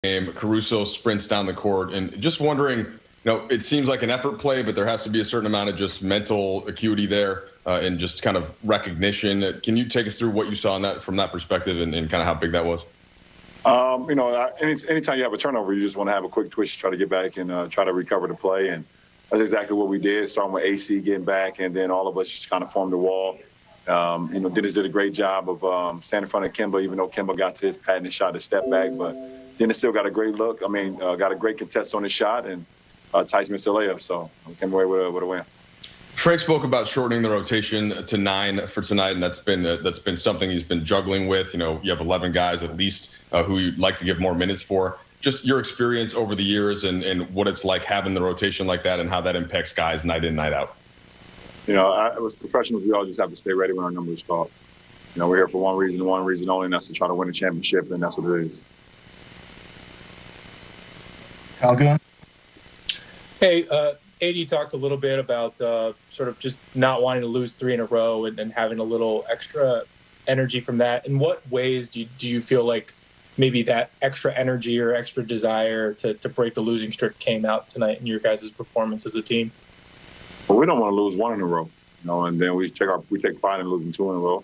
game. Caruso sprints down the court, and just wondering, it seems like an effort play, but there has to be a certain amount of just mental acuity there and just kind of recognition. Can you take us through what you saw in that from that perspective and kind of how big that was? Anytime you have a turnover, you just want to have a quick twitch, try to get back and try to recover the play. And that's exactly what we did, starting with AC getting back, and then all of us just kind of formed the wall. Dennis did a great job of standing in front of Kemba, even though Kemba got to his patented shot to step back. But Dennis still got a great look. Got a great contest on his shot, and Tyson missed a layup, so we came away with a win. Frank spoke about shortening the rotation to 9 for tonight, and that's been something he's been juggling with. You have 11 guys at least who you'd like to give more minutes for. Just your experience over the years and what it's like having the rotation like that and how that impacts guys night in, night out. As professionals, we all just have to stay ready when our number is called. We're here for one reason only, and that's to try to win a championship, and that's what it is. Calgon? Hey, AD talked a little bit about sort of just not wanting to lose 3 in a row and having a little extra energy from that. In what ways do you feel like maybe that extra energy or extra desire to break the losing streak came out tonight in your guys' performance as a team? Well, we don't want to lose 1 in a row, and then we take pride in losing 2 in a row,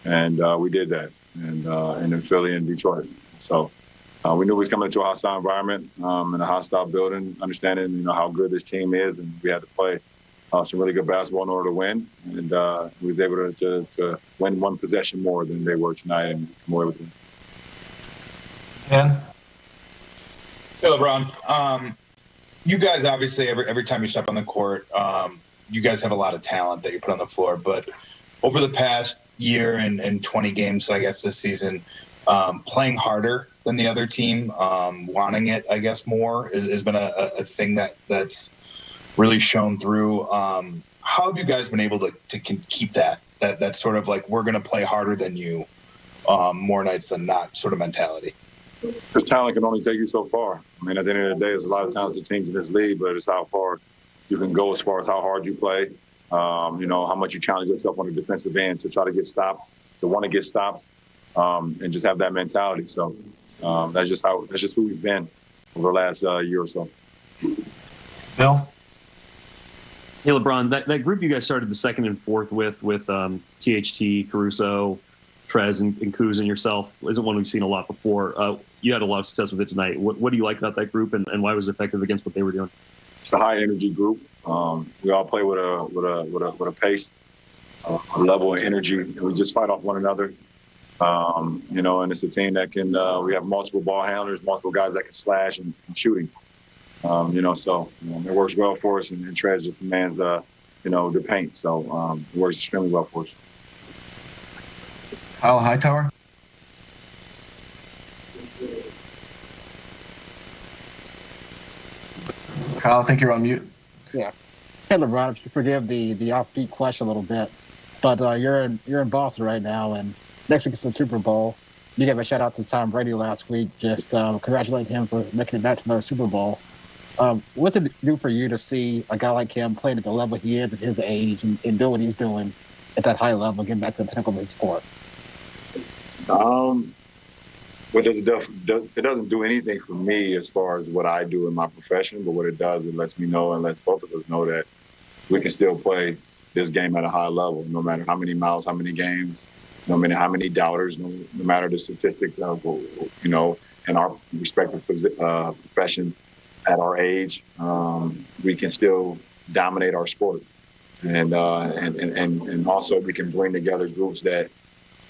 and we did that, and in Philly and Detroit. So we knew we was coming into a hostile environment and a hostile building, understanding how good this team is, and we had to play some really good basketball in order to win, and we was able to win 1 possession more than they were tonight and come away with it. Ken? Hey, LeBron. You guys, obviously, every time you step on the court, you guys have a lot of talent that you put on the floor. But over the past year and 20 games, I guess, this season, playing harder than the other team, wanting it, I guess, more has been a thing that's really shown through. How have you guys been able to keep that sort of like, we're going to play harder than you more nights than not sort of mentality? Because talent can only take you so far. At the end of the day, there's a lot of talented teams in this league, but it's how far you can go as far as how hard you play, how much you challenge yourself on the defensive end to try to get stops, to want to get stops, and just have that mentality. So that's just who we've been over the last year or so. Bill? Hey, LeBron, that group you guys started the second and fourth with THT, Caruso, Trez, and Kuz and yourself isn't one we've seen a lot before. You had a lot of success with it tonight. What do you like about that group, and why was it effective against what they were doing? It's a high energy group. We all play with a pace, a level of energy, and we just fight off one another. And it's a team that can. We have multiple ball handlers, multiple guys that can slash and shooting. So it works well for us, and Trez just demands the paint. So it works extremely well for us. Kyle Hightower? Kyle, I think you're on mute. Yeah. Hey, LeBron, if you forgive the offbeat question a little bit, but you're in Boston right now, and next week is the Super Bowl. You gave a shout out to Tom Brady last week. Just congratulate him for making it back to another Super Bowl. What did it do for you to see a guy like him playing at the level he is at his age and do what he's doing at that high level, getting back to the pinnacle of his sport? It doesn't do anything for me as far as what I do in my profession, but what it does, it lets me know and lets both of us know that we can still play this game at a high level, no matter how many miles, how many games, no matter how many doubters, no matter the statistics of, in our respective profession at our age, we can still dominate our sport. And also we can bring together groups that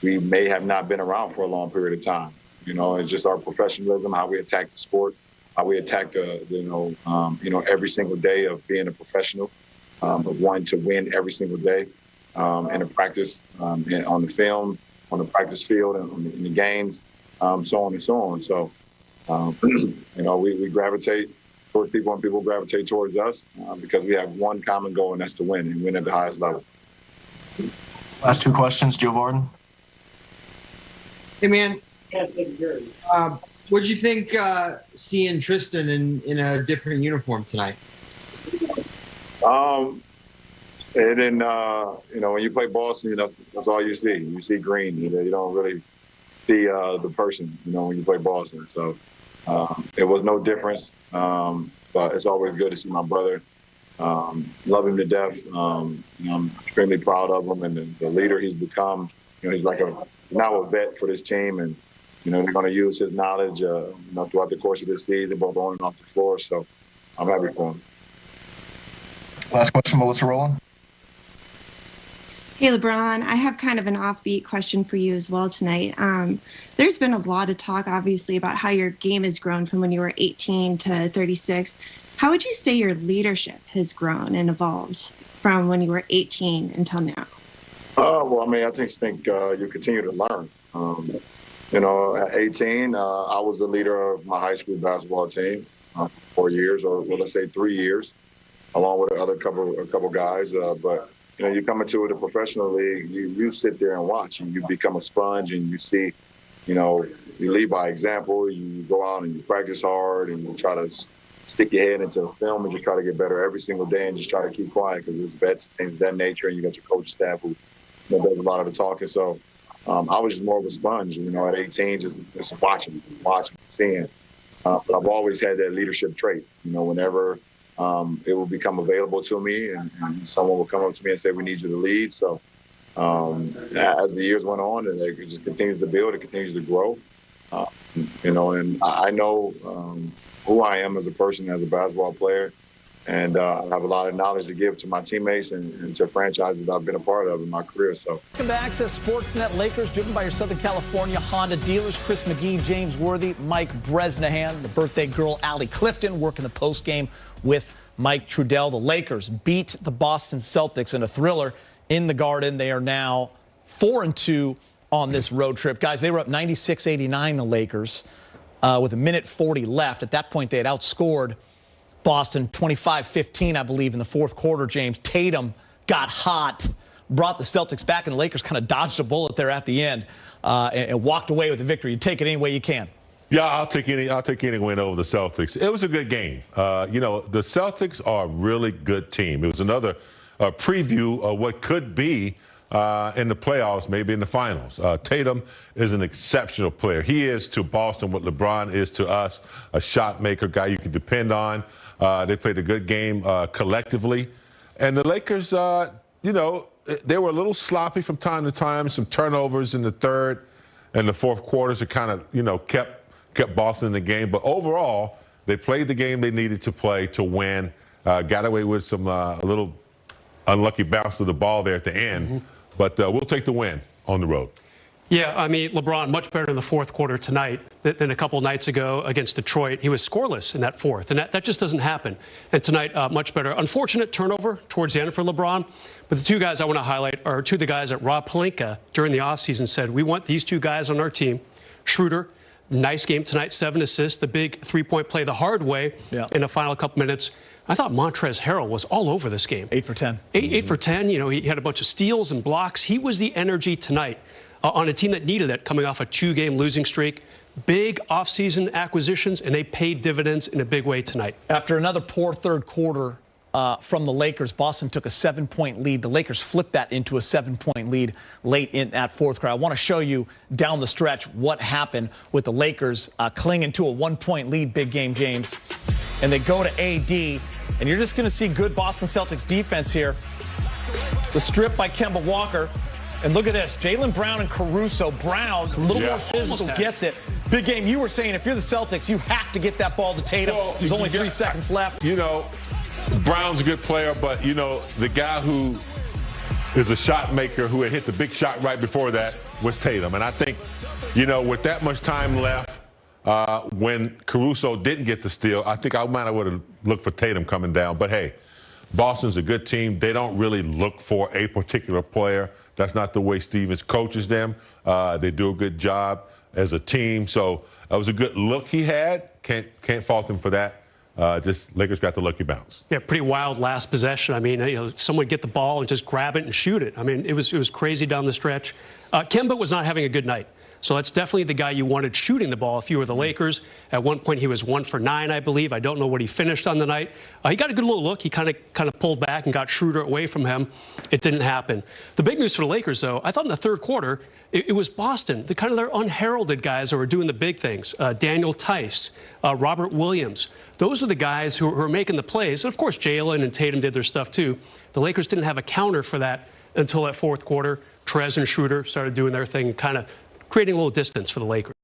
we may have not been around for a long period of time. It's just our professionalism, how we attack the sport, how we attack every single day of being a professional, of wanting to win every single day, in a practice, on the film, on the practice field, and in the games, so on and so on. So, we gravitate towards people, and people gravitate towards us because we have one common goal, and that's to win and win at the highest level. Last 2 questions, Joe Varden. Hey, man. What did you think seeing Tristan in a different uniform tonight? And then, when you play Boston, that's all you see. You see green. You don't really see the person, when you play Boston. So It was no difference, but it's always good to see my brother. Love him to death. I'm extremely proud of him and the leader he's become. He's like now a vet for this team, and they're going to use his knowledge, throughout the course of this season, both on and off the floor. So I'm happy for him. Last question, Melissa Rowland. Hey, LeBron, I have kind of an offbeat question for you as well tonight. There's been a lot of talk, obviously, about how your game has grown from when you were 18 to 36. How would you say your leadership has grown and evolved from when you were 18 until now? Well, I think you continue to learn. At 18, I was the leader of my high school basketball team for 4 years, or let's say 3 years, along with a couple guys. But you come into the professional league, you sit there and watch, and you become a sponge, and you see, you lead by example. You go out and you practice hard, and you try to stick your head into a film and just try to get better every single day, and just try to keep quiet because there's bets, things of that nature, and you got your coaching staff who does a lot of the talking. So I was just more of a sponge, at 18, just watching, seeing. But I've always had that leadership trait. Whenever it will become available to me, and someone will come up to me and say, "We need you to lead." So as the years went on, and it just continues to build, it continues to grow. And I know who I am as a person, as a basketball player, and I have a lot of knowledge to give to my teammates and to franchises that I've been a part of in my career. So, welcome to Access Sportsnet. Lakers, driven by your Southern California Honda dealers, Chris McGee, James Worthy, Mike Bresnahan, the birthday girl, Allie Clifton, working the postgame with Mike Trudell. The Lakers beat the Boston Celtics in a thriller in the Garden. They are now 4-2 on this road trip. Guys, they were up 96-89, the Lakers, with a minute 40 left. At that point, they had outscored Boston 25-15, I believe, in the fourth quarter. James Tatum got hot, brought the Celtics back, and the Lakers kind of dodged a bullet there at the end and walked away with the victory. You take it any way you can. Yeah, I'll take any win over the Celtics. It was a good game. The Celtics are a really good team. It was another preview of what could be in the playoffs, maybe in the finals. Tatum is an exceptional player. He is to Boston what LeBron is to us, a shot maker, guy you can depend on. They played a good game collectively. And the Lakers, they were a little sloppy from time to time, some turnovers in the third and the fourth quarters that kind of, kept Boston in the game. But overall, they played the game they needed to play to win, got away with some a little unlucky bounce of the ball there at the end. Mm-hmm. But we'll take the win on the road. Yeah, LeBron much better in the fourth quarter tonight than a couple nights ago against Detroit. He was scoreless in that fourth, and that just doesn't happen. And tonight, much better. Unfortunate turnover towards the end for LeBron, but the two guys I want to highlight are two of the guys that Rob Pelinka during the offseason said, we want these two guys on our team. Schroeder, nice game tonight, 7 assists, the big three-point play the hard way in the final couple minutes. I thought Montrezl Harrell was all over this game. 8 for 10. 8 for 10. He had a bunch of steals and blocks. He was the energy tonight on a team that needed it, coming off a 2-game losing streak. Big offseason acquisitions, and they paid dividends in a big way tonight. After another poor third quarter from the Lakers, Boston took a 7-point lead. The Lakers flipped that into a 7-point lead late in that fourth quarter. I want to show you down the stretch what happened with the Lakers clinging to a 1-point lead, big game, James. And they go to AD, and you're just going to see good Boston Celtics defense here. The strip by Kemba Walker. And look at this, Jaylen Brown and Caruso. Brown, a little more physical, gets it. Big game, you were saying if you're the Celtics, you have to get that ball to Tatum. There's only 3 seconds left. Brown's a good player, but, the guy who is a shot maker who had hit the big shot right before that was Tatum. And I think, with that much time left, when Caruso didn't get the steal, I think I might have would have looked for Tatum coming down. But, hey, Boston's a good team. They don't really look for a particular player. That's not the way Stevens coaches them. They do a good job as a team. So that was a good look he had. Can't fault him for that. Just Lakers got the lucky bounce. Yeah, pretty wild last possession. Someone get the ball and just grab it and shoot it. It was crazy down the stretch. Kemba was not having a good night. So that's definitely the guy you wanted shooting the ball if you were the Lakers. At one point, he was 1 for 9, I believe. I don't know what he finished on the night. He got a good little look. He kind of pulled back and got Schroeder away from him. It didn't happen. The big news for the Lakers, though, I thought in the third quarter, it was Boston, the kind of their unheralded guys who were doing the big things. Daniel Tice, Robert Williams. Those are the guys who are making the plays. And of course, Jalen and Tatum did their stuff too. The Lakers didn't have a counter for that until that fourth quarter. Trez and Schroeder started doing their thing, kind of creating a little distance for the Lakers.